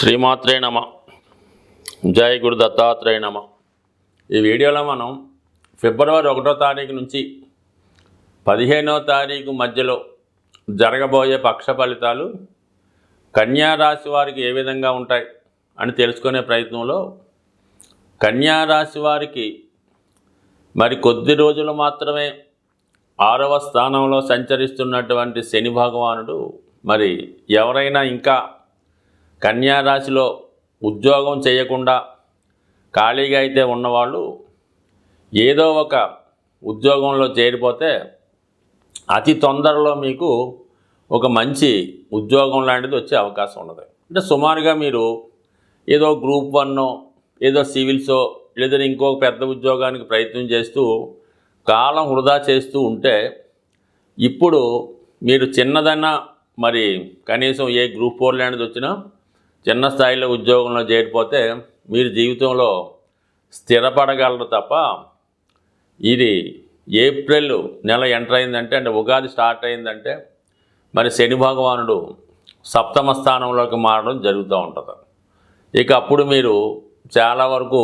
శ్రీమాత్రే నమ. జై గురు దత్తాత్రేయ నమ. ఈ వీడియోలో మనం ఫిబ్రవరి 1వ తారీఖు నుంచి 15వ తారీఖు మధ్యలో జరగబోయే పక్ష ఫలితాలు కన్యా రాశి వారికి ఏ విధంగా ఉంటాయి అని తెలుసుకునే ప్రయత్నంలో, కన్యా రాశి వారికి మరి కొద్ది రోజులు మాత్రమే 6వ స్థానంలో సంచరిస్తున్నటువంటి శని భగవానుడు, మరి ఎవరైనా ఇంకా కన్యా రాశిలో ఉద్యోగం చేయకుండా ఖాళీగా అయితే ఉన్నవాళ్ళు ఏదో ఒక ఉద్యోగంలో చేరిపోతే అతి తొందరలో మీకు ఒక మంచి ఉద్యోగం లాంటిది వచ్చే అవకాశం ఉన్నది. అంటే సుమారుగా మీరు ఏదో గ్రూప్ 1 ఏదో సివిల్సో లేదా ఇంకొక పెద్ద ఉద్యోగానికి ప్రయత్నం చేస్తూ కాలం వృధా చేస్తూ ఉంటే, ఇప్పుడు మీరు చిన్నదన్నా మరి కనీసం ఏ గ్రూప్ 4 లాంటిది వచ్చినా చిన్న స్థాయిలో ఉద్యోగంలో చేరిపోతే మీరు జీవితంలో స్థిరపడగలరు తప్ప, ఇది ఏప్రిల్ నెల ఎంటర్ అయిందంటే, అంటే ఉగాది స్టార్ట్ అయిందంటే మరి శని భగవానుడు సప్తమ స్థానంలోకి మారడం జరుగుతూ ఉంటుంది. ఇక అప్పుడు మీరు చాలా వరకు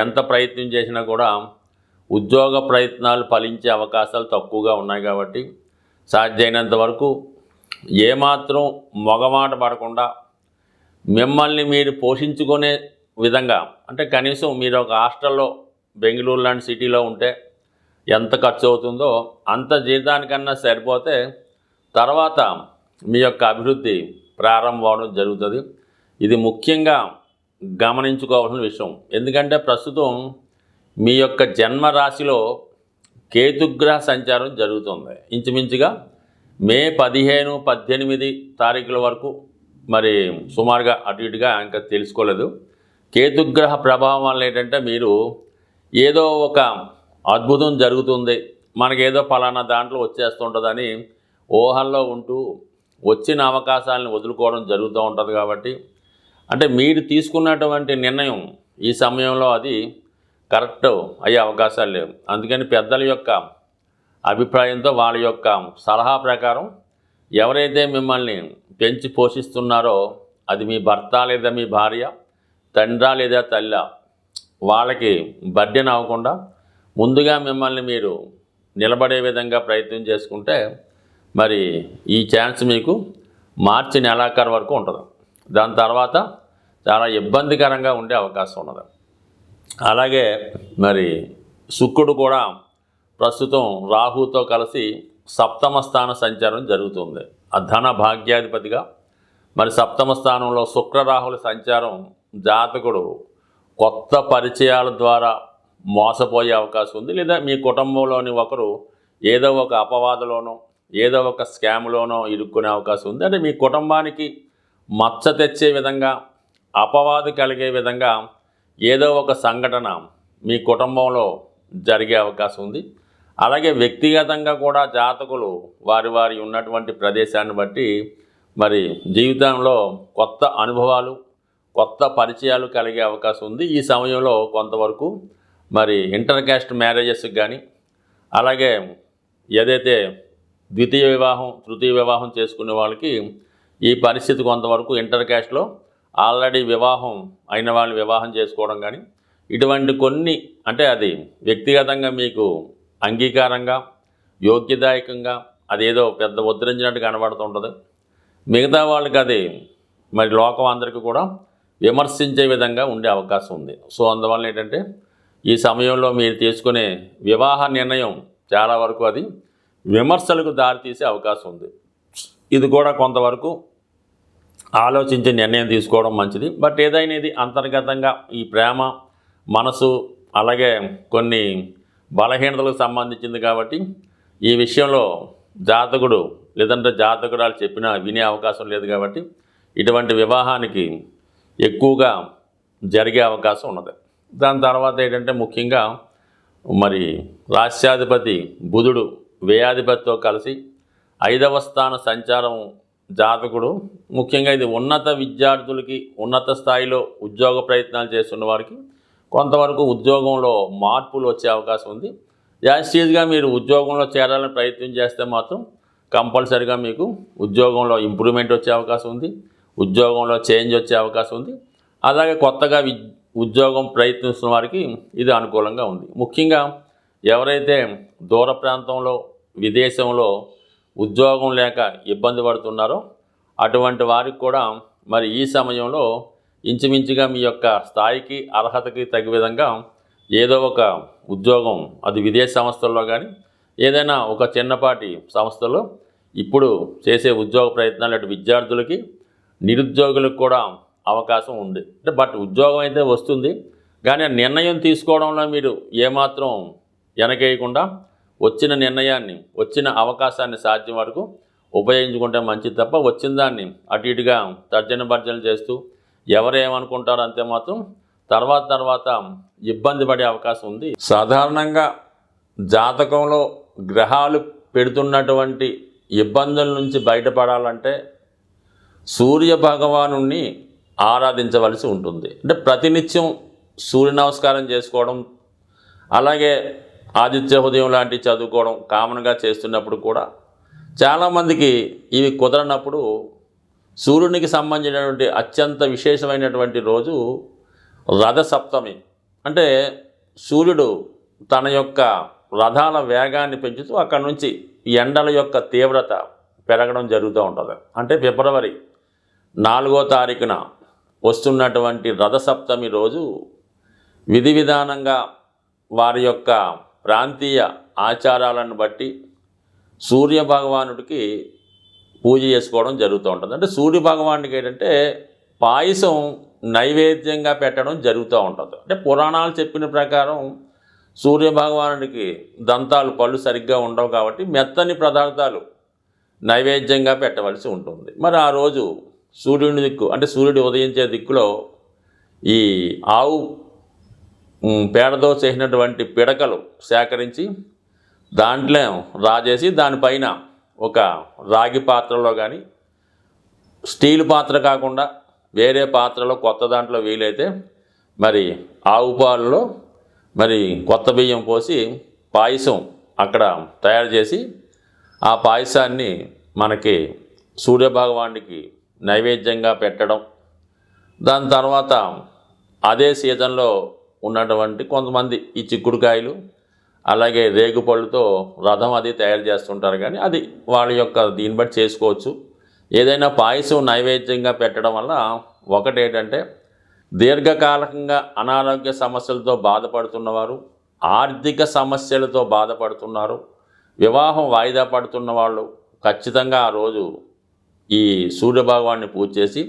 ఎంత ప్రయత్నం చేసినా కూడా ఉద్యోగ ప్రయత్నాలు ఫలించే అవకాశాలు తక్కువగా ఉన్నాయి. కాబట్టి సాధ్యమైనంత వరకు ఏమాత్రం మొగమాట పడకుండా మిమ్మల్ని మీరు పోషించుకునే విధంగా, అంటే కనీసం మీరు ఒక హాస్టల్లో బెంగళూరు లాంటి సిటీలో ఉంటే ఎంత ఖర్చు అవుతుందో అంత జీతానికన్నా సరిపోతే తర్వాత మీ యొక్క అభివృద్ధి ప్రారంభం అవడం జరుగుతుంది. ఇది ముఖ్యంగా గమనించుకోవాల్సిన విషయం. ఎందుకంటే ప్రస్తుతం మీ యొక్క జన్మరాశిలో కేతుగ్రహ సంచారం జరుగుతుంది. ఇంచుమించుగా మే 15, 18 తారీఖుల వరకు, మరి సుమారుగా అటు ఇటుగా ఇంకా తెలుసుకోలేదు. కేతుగ్రహ ప్రభావం వల్ల ఏంటంటే మీరు ఏదో ఒక అద్భుతం జరుగుతుంది, మనకేదో ఫలానా దాంట్లో వచ్చేస్తుంటుందని ఊహల్లో ఉంటూ వచ్చిన అవకాశాలను వదులుకోవడం జరుగుతూ ఉంటుంది. కాబట్టి అంటే మీరు తీసుకున్నటువంటి నిర్ణయం ఈ సమయంలో అది కరెక్ట్ అయ్యే అవకాశాలు లేవు. అందుకని పెద్దల యొక్క అభిప్రాయంతో, వాళ్ళ యొక్క సలహా ప్రకారం ఎవరైతే మిమ్మల్ని పెంచి పోషిస్తున్నారో, అది మీ భర్త లేదా మీ భార్య, తండ్రి లేదా తల్లి, వాళ్ళకి బర్డెన్ అవ్వకుండా ముందుగా మిమ్మల్ని మీరు నిలబడే విధంగా ప్రయత్నం చేసుకుంటే మరి ఈ ఛాన్స్ మీకు మార్చి నెలాఖరు వరకు ఉంటుంది. దాని తర్వాత చాలా ఇబ్బందికరంగా ఉండే అవకాశం ఉన్నది. అలాగే మరి శుక్రుడు కూడా ప్రస్తుతం రాహుతో కలిసి సప్తమ స్థాన సంచారం జరుగుతుంది. ఆ ధన భాగ్యాధిపతిగా మరి సప్తమ స్థానంలో శుక్రరాహుల సంచారం జాతకుడు కొత్త పరిచయాల ద్వారా మోసపోయే అవకాశం ఉంది. లేదా మీ కుటుంబంలోని ఒకరు ఏదో ఒక అపవాదులోనో ఏదో ఒక స్కామ్లోనో ఇరుక్కునే అవకాశం ఉంది. అంటే మీ కుటుంబానికి మచ్చ తెచ్చే విధంగా, అపవాదు కలిగే విధంగా ఏదో ఒక సంఘటన మీ కుటుంబంలో జరిగే అవకాశం ఉంది. అలాగే వ్యక్తిగతంగా కూడా జాతకులు వారి ఉన్నటువంటి ప్రదేశాన్ని బట్టి మరి జీవితంలో కొత్త అనుభవాలు, కొత్త పరిచయాలు కలిగే అవకాశం ఉంది. ఈ సమయంలో కొంతవరకు మరి ఇంటర్ క్యాస్ట్ మ్యారేజెస్కి కానీ, అలాగే ఏదైతే ద్వితీయ వివాహం, తృతీయ వివాహం చేసుకునే వాళ్ళకి ఈ పరిస్థితి కొంతవరకు ఇంటర్ క్యాస్ట్లో ఆల్రెడీ వివాహం అయిన వాళ్ళు వివాహం చేసుకోవడం కానీ, ఇటువంటి కొన్ని, అంటే అది వ్యక్తిగతంగా మీకు అంగీకారంగా, యోగ్యదాయకంగా అదేదో పెద్ద ఉద్ధరించినట్టు కనబడుతుంటుంది. మిగతా వాళ్ళకి అది మరి లోకం అందరికీ కూడా విమర్శించే విధంగా ఉండే అవకాశం ఉంది. సో అందువల్ల ఏంటంటే ఈ సమయంలో మీరు తీసుకునే వివాహ నిర్ణయం చాలా వరకు అది విమర్శలకు దారితీసే అవకాశం ఉంది. ఇది కూడా కొంతవరకు ఆలోచించి నిర్ణయం తీసుకోవడం మంచిది. బట్ ఏదైనా ఇది అంతర్గతంగా ఈ ప్రేమ, మనసు, అలాగే కొన్ని బలహీనతలకు సంబంధించింది. కాబట్టి ఈ విషయంలో జాతకుడు లేదంటే జాతకురాలు చెప్పినా వినే అవకాశం లేదు. కాబట్టి ఇటువంటి వివాహానికి ఎక్కువగా జరిగే అవకాశం ఉన్నది. దాని తర్వాత ఏంటంటే ముఖ్యంగా మరి రాష్ట్రాధిపతి బుధుడు వ్యయాధిపతితో కలిసి 5వ స్థాన సంచారం జాతకుడు, ముఖ్యంగా ఇది ఉన్నత విద్యార్థులకి, ఉన్నత స్థాయిలో ఉద్యోగ ప్రయత్నాలు చేస్తున్న వారికి కొంతవరకు ఉద్యోగంలో మార్పులు వచ్చే అవకాశం ఉంది. యాస్టీజ్గా మీరు ఉద్యోగంలో చేరాలని ప్రయత్నం చేస్తే మాత్రం కంపల్సరిగా మీకు ఉద్యోగంలో ఇంప్రూవ్మెంట్ వచ్చే అవకాశం ఉంది. ఉద్యోగంలో చేంజ్ వచ్చే అవకాశం ఉంది. అలాగే కొత్తగా ఉద్యోగం ప్రయత్నిస్తున్న వారికి ఇది అనుకూలంగా ఉంది. ముఖ్యంగా ఎవరైతే దూర ప్రాంతంలో విదేశంలో ఉద్యోగం లేక ఇబ్బంది పడుతున్నారో అటువంటి వారికి కూడా మరి ఈ సమయంలో ఇంచుమించుగా మీ యొక్క స్థాయికి అర్హతకి తగ్గ విధంగా ఏదో ఒక ఉద్యోగం, అది విదేశీ సంస్థల్లో కానీ ఏదైనా ఒక చిన్నపాటి సంస్థలో ఇప్పుడు చేసే ఉద్యోగ ప్రయత్నాలు అటు విద్యార్థులకి నిరుద్యోగులకు కూడా అవకాశం ఉంది. అంటే బట్ ఉద్యోగం అయితే వస్తుంది, కానీ ఆ నిర్ణయం తీసుకోవడంలో మీరు ఏమాత్రం వెనకేయకుండా వచ్చిన నిర్ణయాన్ని, వచ్చిన అవకాశాన్ని సాధ్యం వరకు ఉపయోగించుకుంటే మంచిది తప్ప వచ్చిన దాన్ని అటు ఇటుగా తర్జన భర్జన చేస్తూ ఎవరేమనుకుంటారో అంతే మాత్రం తర్వాత ఇబ్బంది పడే అవకాశం ఉంది. సాధారణంగా జాతకంలో గ్రహాలు పెడుతున్నటువంటి ఇబ్బందుల నుంచి బయటపడాలంటే సూర్య భగవానుణ్ణి ఆరాధించవలసి ఉంటుంది. అంటే ప్రతినిత్యం సూర్య నమస్కారం చేసుకోవడం, అలాగే ఆదిత్య హృదయం లాంటివి చదువుకోవడం కామన్గా చేస్తున్నప్పుడు కూడా చాలామందికి ఇవి కుదరనప్పుడు సూర్యునికి సంబంధించినటువంటి అత్యంత విశేషమైనటువంటి రోజు రథసప్తమి. అంటే సూర్యుడు తన యొక్క రథాల వేగాన్ని పెంచుతూ అక్కడి నుంచి ఎండల యొక్క తీవ్రత పెరగడం జరుగుతూ ఉంటుంది. అంటే ఫిబ్రవరి 4వ తారీఖున వస్తున్నటువంటి రథసప్తమి రోజు విధి విధానంగా వారి యొక్క ప్రాంతీయ ఆచారాలను బట్టి సూర్య భగవానుడికి పూజ చేసుకోవడం జరుగుతూ ఉంటుంది. అంటే సూర్య భగవానుడికి ఏంటంటే పాయసం నైవేద్యంగా పెట్టడం జరుగుతూ ఉంటుంది. అంటే పురాణాలు చెప్పిన ప్రకారం సూర్య భగవానుడికి దంతాలు, పళ్ళు సరిగ్గా ఉండవు కాబట్టి మెత్తని పదార్థాలు నైవేద్యంగా పెట్టవలసి ఉంటుంది. మరి ఆ రోజు సూర్యుని దిక్కు, అంటే సూర్యుడు ఉదయించే దిక్కులో ఈ ఆవు పేడతో చేసినటువంటి పిడకలు సేకరించి దాంట్లో రాజేసి దానిపైన ఒక రాగి పాత్రలో కానీ స్టీల్ పాత్ర కాకుండా వేరే పాత్రలో కొత్త దాంట్లో వీలైతే మరి ఆవు పాలలో మరి కొత్త బియ్యం పోసి పాయసం అక్కడ తయారు చేసి ఆ పాయసాన్ని మనకి సూర్యభగవానుడికి నైవేద్యంగా పెట్టడం. దాని తర్వాత అదే సీజన్లో ఉన్నటువంటి కొంతమంది ఈ చిక్కుడుకాయలు అలాగే రేగుపళ్ళుతో రథం అది తయారు చేస్తుంటారు, కానీ అది వాళ్ళ యొక్క దీన్ని బట్టి చేసుకోవచ్చు. ఏదైనా పాయసం నైవేద్యంగా పెట్టడం వల్ల ఒకటేంటంటే దీర్ఘకాలికంగా అనారోగ్య సమస్యలతో బాధపడుతున్నవారు, ఆర్థిక సమస్యలతో బాధపడుతున్నారు, వివాహం వాయిదా పడుతున్న వాళ్ళు ఖచ్చితంగా ఆ రోజు ఈ సూర్యభగవాన్ని పూజ చేసి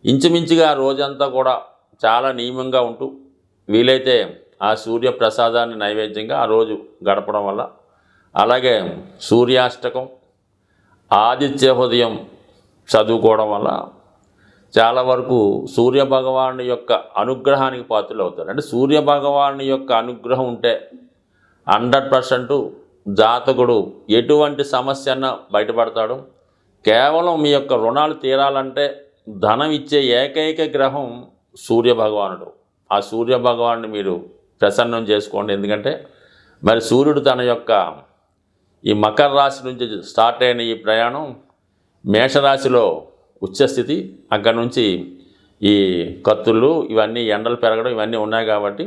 ఇంచుమించుగా ఆ రోజంతా కూడా చాలా నియమంగా ఉంటూ వీలైతే ఆ సూర్య ప్రసాదాన్ని నైవేద్యంగా ఆ రోజు గడపడం వల్ల, అలాగే సూర్యాష్టకం, ఆదిత్య హృదయం చదువుకోవడం వల్ల చాలా వరకు సూర్యభగవాను యొక్క అనుగ్రహానికి పాత్రలు అవుతారు. అంటే సూర్యభగవాను యొక్క అనుగ్రహం ఉంటే 100% జాతకుడు ఎటువంటి సమస్య అన్నా బయటపడతాడు. కేవలం మీ యొక్క రుణాలు తీరాలంటే ధనం ఇచ్చే ఏకైక గ్రహం సూర్యభగవానుడు. ఆ సూర్యభగవాన్ని మీరు ప్రసన్నం చేసుకోండి. ఎందుకంటే మరి సూర్యుడు తన యొక్క ఈ మకర రాశి నుంచి స్టార్ట్ అయిన ఈ ప్రయాణం మేషరాశిలో ఉచ్చస్థితి, అక్కడి నుంచి ఈ కత్తుళ్ళు ఇవన్నీ ఎండలు పెరగడం ఇవన్నీ ఉన్నాయి. కాబట్టి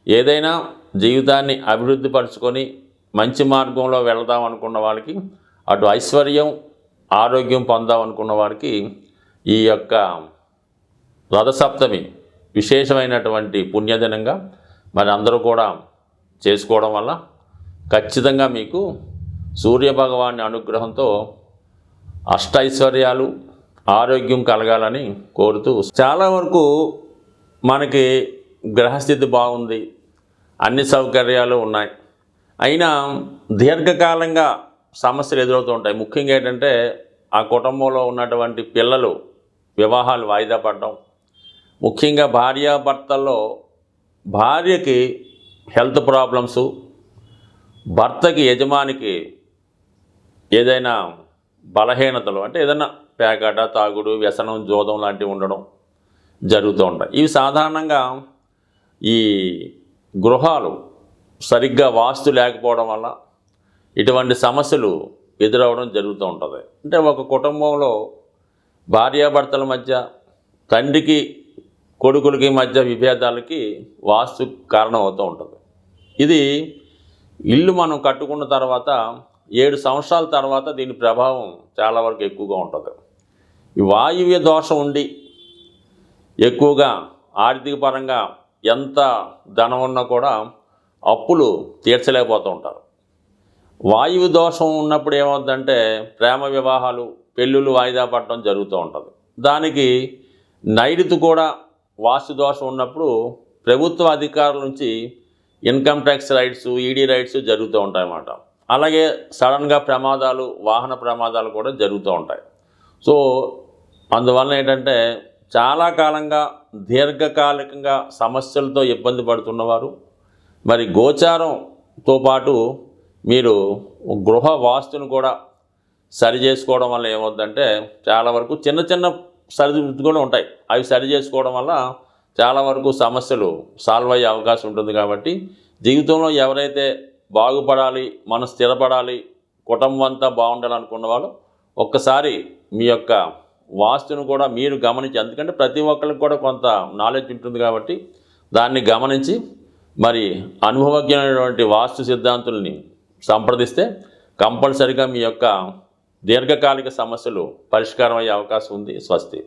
ఏదైనా జీవితాన్ని అభివృద్ధి పరుచుకొని మంచి మార్గంలో వెళదాం అనుకున్న వాళ్ళకి, అటు ఐశ్వర్యం ఆరోగ్యం పొందాం అనుకున్న వారికి ఈ యొక్క రథసప్తమి విశేషమైనటువంటి పుణ్యదినంగా మరి అందరూ కూడా చేసుకోవడం వల్ల ఖచ్చితంగా మీకు సూర్యభగవాని అనుగ్రహంతో అష్టైశ్వర్యాలు ఆరోగ్యం కలగాలని కోరుతూ, చాలా వరకు మనకి గ్రహస్థితి బాగుంది, అన్ని సౌకర్యాలు ఉన్నాయి, అయినా దీర్ఘకాలంగా సమస్యలు ఎదురవుతూ ఉంటాయి. ముఖ్యంగా ఏంటంటే ఆ కుటుంబంలో ఉన్నటువంటి పిల్లలు వివాహాలు వాయిదా పడడం, ముఖ్యంగా భార్యాభర్తల్లో భార్యకి హెల్త్ ప్రాబ్లమ్సు, భర్తకి యజమానికి ఏదైనా బలహీనతలు, అంటే ఏదైనా పేకాట, తాగుడు, వ్యసనం, జోదం లాంటివి ఉండడం జరుగుతూ ఉంటాయి. ఇవి సాధారణంగా ఈ గృహాలు సరిగ్గా వాస్తు లేకపోవడం వల్ల ఇటువంటి సమస్యలు ఎదురవడం జరుగుతూ ఉంటుంది. అంటే ఒక కుటుంబంలో భార్యాభర్తల మధ్య తండ్రికి కొడుకులకి మధ్య విభేదాలకి వాస్తు కారణం అవుతూ ఉంటుంది. ఇది ఇల్లు మనం కట్టుకున్న తర్వాత 7 సంవత్సరాల తర్వాత దీని ప్రభావం చాలా వరకు ఎక్కువగా ఉంటుంది. ఈ వాయువ్య దోషం ఉండి ఎక్కువగా ఆర్థిక పరంగా ఎంత ధనం ఉన్నా కూడా అప్పులు తీర్చలేకపోతూ ఉంటారు. వాయువు దోషం ఉన్నప్పుడు ఏమవుతుందంటే ప్రేమ వివాహాలు, పెళ్ళిళ్ళు వాయిదా పడటం జరుగుతూ ఉంటుంది. దానికి నైరుతి కూడా వాస్తు దోషం ఉన్నప్పుడు ప్రభుత్వ అధికారుల నుంచి income tax rights, ED rights జరుగుతూ ఉంటాయి అన్నమాట. అలాగే సడన్గా ప్రమాదాలు, వాహన ప్రమాదాలు కూడా జరుగుతూ ఉంటాయి. సో అందువల్ల ఏంటంటే చాలా కాలంగా దీర్ఘకాలికంగా సమస్యలతో ఇబ్బంది పడుతున్నవారు, మరి గోచారంతో పాటు మీరు గృహ వాస్తును కూడా సరి చేసుకోవడం వల్ల ఏమవుతుందంటే చాలా వరకు చిన్న చిన్న సరిదిద్దులు కూడా ఉంటాయి. అవి సరి చేసుకోవడం వల్ల చాలా వరకు సమస్యలు సాల్వ్ అయ్యే అవకాశం ఉంటుంది. కాబట్టి జీవితంలో ఎవరైతే బాగుపడాలి, మనం స్థిరపడాలి, కుటుంబం అంతా బాగుండాలనుకున్న వాళ్ళు ఒక్కసారి మీ యొక్క వాస్తును కూడా మీరు గమనించి, ఎందుకంటే ప్రతి ఒక్కరికి కూడా కొంత నాలెడ్జ్ ఉంటుంది కాబట్టి దాన్ని గమనించి మరి అనుభవజ్ఞమైనటువంటి వాస్తు సిద్ధాంతుల్ని సంప్రదిస్తే కంపల్సరిగా మీ యొక్క దీర్ఘకాలిక సమస్యలు పరిష్కారం అయ్యే అవకాశం ఉంది. స్వస్తి.